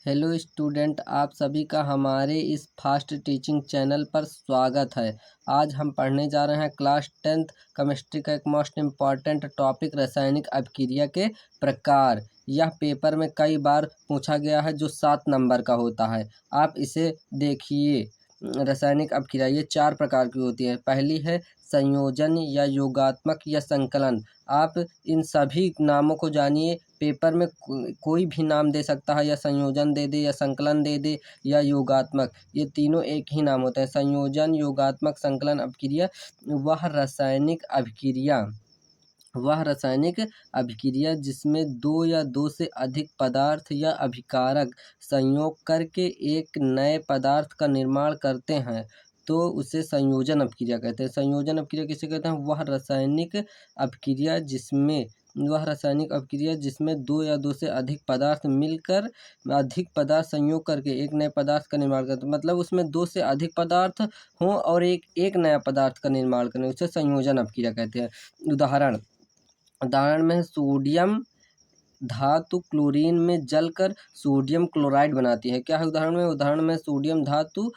Hello student, आप सभी का हमारे इस फास्ट टीचिंग चैनल पर स्वागत है। आज हम पढ़ने जा रहे हैं क्लास 10th केमिस्ट्री का एक मोस्ट इम्पॉर्टेंट टॉपिक रासायनिक अभिक्रिया के प्रकार। यह पेपर में कई बार पूछा गया है जो 7 नंबर का होता है। आप इसे देखिए। रासायनिक अभिक्रिया ये 4 प्रकार की होती है। पहली है संयोजन या योगात्मक या संकलन। आप इन सभी नामों को जानिए। पेपर में कोई भी नाम दे सकता है, या संयोजन दे दे, या संकलन दे दे, या योगात्मक। ये तीनों एक ही नाम होते हैं। संयोजन, योगात्मक, संकलन अभिक्रिया वह रासायनिक अभिक्रिया जिसमें दो या दो से अधिक पदार्थ या अभिकारक संयोग करके एक नए पदार्थ का निर्माण करते हैं, तो उसे संयोजन अभिक्रिया कहते हैं। संयोजन अभिक्रिया किसे कहते हैं? वह रासायनिक अभिक्रिया जिसमें दो या दो से अधिक पदार्थ मिलकर अधिक पदार्थ संयोग करके एक नए पदार्थ का निर्माण करते हैं। मतलब उसमें दो से अधिक पदार्थ हों और एक नया पदार्थ का निर्माण करें, उसे संयोजन अभिक्रिया कहते हैं। उदाहरण में सोडियम धातु क्लोरीन में जलकर सोडियम क्लोराइड बनाती है। क्या है उदाहरण में सोडियम धातु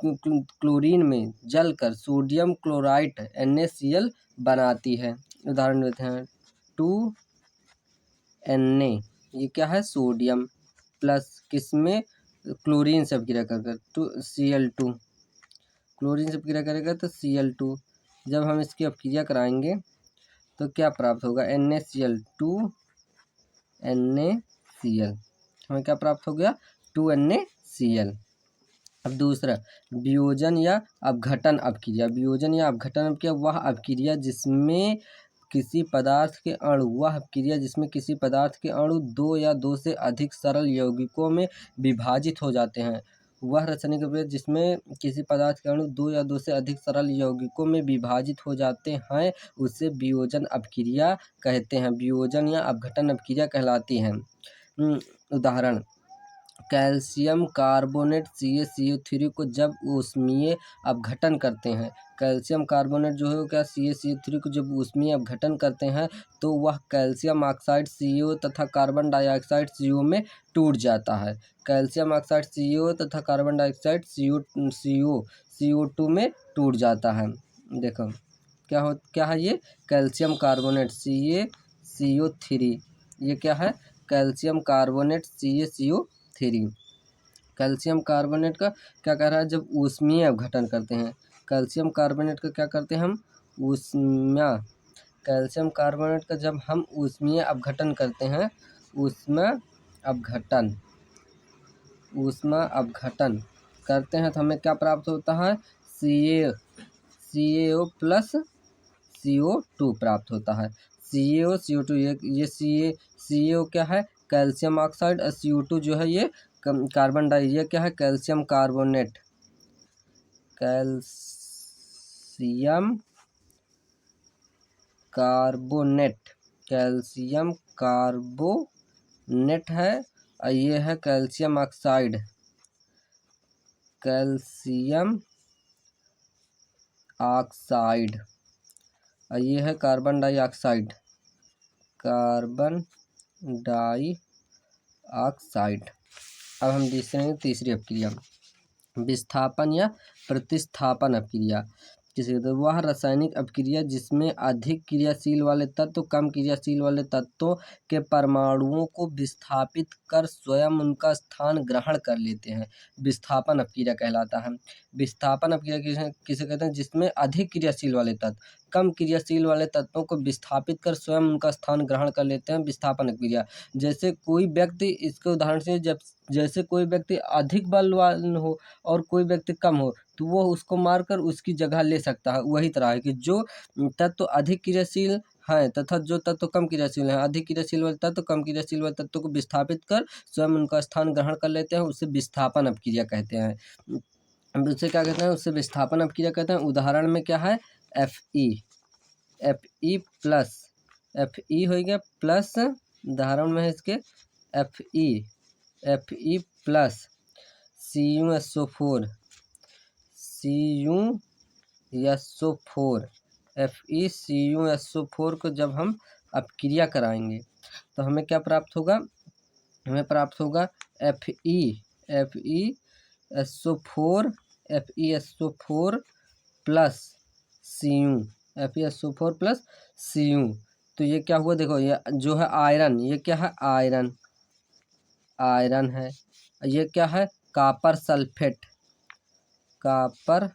क्लोरीन में जलकर सोडियम क्लोराइड NaCl बनाती है। उदाहरण देते हैं 2Na, ये क्या है? सोडियम प्लस किसमें? क्लोरीन से अभिक्रिया कर Cl2, क्लोरीन से अभिक्रिया करेगा तो Cl2। जब हम इसकी अभिक्रिया कराएंगे तो क्या प्राप्त होगा? NaCl, 2NaCl। हमें क्या प्राप्त हो गया? 2NaCl। अब दूसरा वियोजन या अपघटन अभिक्रिया। वियोजन या अपघटन अभिक्रिया वह अभिक्रिया जिसमें किसी पदार्थ के अणु दो या दो से अधिक सरल यौगिकों में विभाजित हो जाते हैं। वह रासायनिक अभिक्रिया जिसमें किसी पदार्थ के अणु दो या दो से अधिक सरल यौगिकों में विभाजित हो जाते हैं, उसे वियोजन अभिक्रिया कहते हैं। वियोजन या अपघटन अभिक्रिया कहलाती है। उदाहरण कैल्शियम कार्बोनेट CaCO3 को जब ऊष्मीय अपघटन करते हैं, कैल्शियम कार्बोनेट जो है वो क्या CaCO3 को जब ऊष्मीय अपघटन करते हैं तो वह कैल्शियम ऑक्साइड CO तथा कार्बन डाइऑक्साइड CO में टूट जाता है। कैल्शियम ऑक्साइड CO तथा कार्बन डाइऑक्साइड CO2 में टूट जाता है। देखो क्या है ये? कैल्शियम कार्बोनेट CaCO3, ये क्या है? Calcium carbonate CaCO3। Calcium carbonate का क्या कह रहा है? जब ऊष्मीय अपघटन करते हैं, कैल्शियम कार्बोनेट का क्या करते हैं हम? कैल्शियम कार्बोनेट का जब हम ऊष्मीय अपघटन करते हैं, ऊष्मा अपघटन करते हैं तो हमें क्या प्राप्त होता है? CaO प्लस CO2 प्राप्त होता है। CaO CO2, ये CaO क्या है? कैल्शियम ऑक्साइड, और CO2 जो है ये कार्बन डाई, ये क्या है? कैल्शियम कार्बोनेट है, और ये है कैल्शियम ऑक्साइड, और ये है कार्बन डाइऑक्साइड। अब हम तीसरी अभिक्रिया, विस्थापन या प्रतिस्थापन अभिक्रिया किसे कहते हैं? वह रासायनिक अभिक्रिया जिसमें अधिक क्रियाशील वाले तत्व कम क्रियाशील वाले तत्वों के परमाणुओं को विस्थापित कर स्वयं उनका स्थान ग्रहण कर लेते हैं, विस्थापन अभिक्रिया कहलाता है। विस्थापन अभिक्रिया किसे कहते हैं? जिसमें अधिक क्रियाशील वाले तत्व कम क्रियाशील वाले तत्वों को विस्थापित कर स्वयं उनका स्थान ग्रहण कर लेते हैं, विस्थापन अभिक्रिया। जैसे कोई व्यक्ति, इसके उदाहरण से जैसे कोई व्यक्ति अधिक बलवान हो और कोई व्यक्ति कम हो, तो वो उसको मारकर उसकी जगह ले सकता है। वही तरह है कि जो तत्व अधिक क्रियाशील हैं तथा जो तत्व कम क्रियाशील हैं, अधिक क्रियाशील वाले तत्व कम क्रियाशील वाले तत्व को विस्थापित कर स्वयं उनका स्थान ग्रहण कर लेते हैं, उसे विस्थापन अभिक्रिया कहते हैं। उसे क्या कहते हैं? उससे विस्थापन अभिक्रिया कहते हैं। उदाहरण में क्या है? Fe हो गया प्लस, उदाहरण में है इसके Fe प्लस CuSO4 FeCuSO4 को जब हम अपक्रिया कराएंगे तो हमें क्या प्राप्त होगा? हमें प्राप्त होगा FeSO4 FeSO4 plus Cu FeSO4 plus Cu। तो ये क्या हुआ, देखो ये जो है आयरन, ये क्या है आयरन, आयरन है। ये क्या है कापर सल्फेट, कापर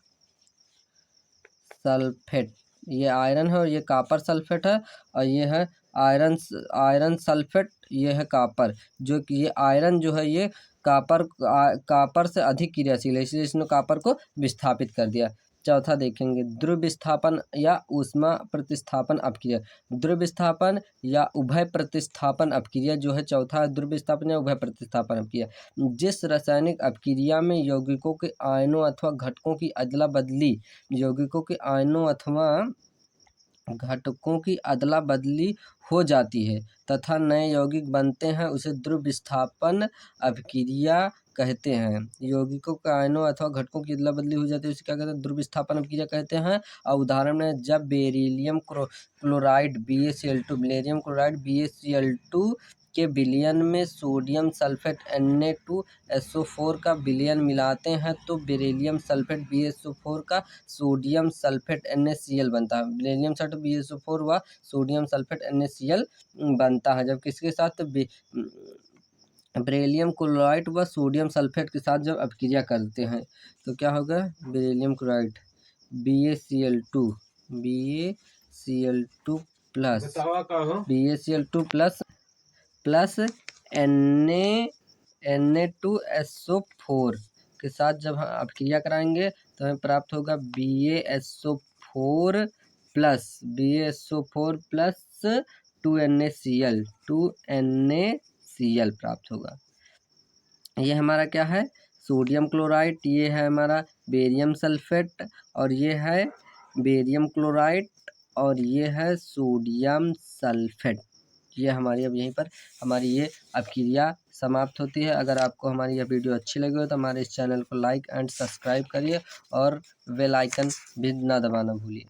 सल्फेट, ये आयरन है और ये कापर सल्फेट है। और ये है आयरन, आयरन सल्फेट, ये है कापर। जो कि ये आयरन जो है ये कापर से अधिक क्रियाशील है, इसलिए इसने कापर को विस्थापित कर दिया। चौथा देखेंगे ध्रुव विस्थापन या ऊष्मा प्रतिस्थापन अपक्रिया। ध्रुव विस्थापन या उभय प्रतिस्थापन अपक्रिया जो है चौथा है, ध्रुव विस्थापन या उभय प्रतिस्थापन अपक्रिया। जिस रासायनिक अपक्रिया में यौगिकों के आयनों अथवा घटकों की अदला बदली, यौगिकों के आयनों अथवा घटकों की अदला बदली हो जाती है तथा नए यौगिक बनते हैं, उसे ध्रुव विस्थापन अपक्रिया कहते हैं। यौगिकों के आयनों अथवा घटकों की अदला बदली हो जाती है, उसे क्या कहते हैं ध्रुव विस्थापन अपक्रिया कहते हैं। और उदाहरण में जब beryllium chloride BaCl2, beryllium chloride BaCl2 के विलयन में सोडियम सल्फेट Na2SO4 का विलयन मिलाते हैं तो बेरिलियम सल्फेट BaSO4 का सोडियम सल्फेट NaCl बनता है। बेरिलियम सल्फेट BaSO4 व सोडियम सल्फेट NaCl बनता है। जब किसके साथ बेरिलियम क्लोराइड व सोडियम सल्फेट के साथ जब अपक्रिया करते हैं तो क्या होगा beryllium chloride BaCl2 plus BaCl2 plus Na2SO4 के साथ जब हम अपक्रिया कराएंगे तो हमें प्राप्त होगा BaSO4 प्लस 2NaCl प्राप्त होगा। ये हमारा क्या है सोडियम क्लोराइड, ये है हमारा बेरियम सल्फेट, और ये है बेरियम क्लोराइड, और ये है सोडियम सल्फेट। ये हमारी अब यहीं पर हमारी ये अपक्रिया समाप्त होती है। अगर आपको हमारी यह वीडियो अच्छी लगी हो तो हमारे इस चैनल को लाइक एंड सब्सक्राइब करिए और बेल आइकन भी ना दबाना भूलिए।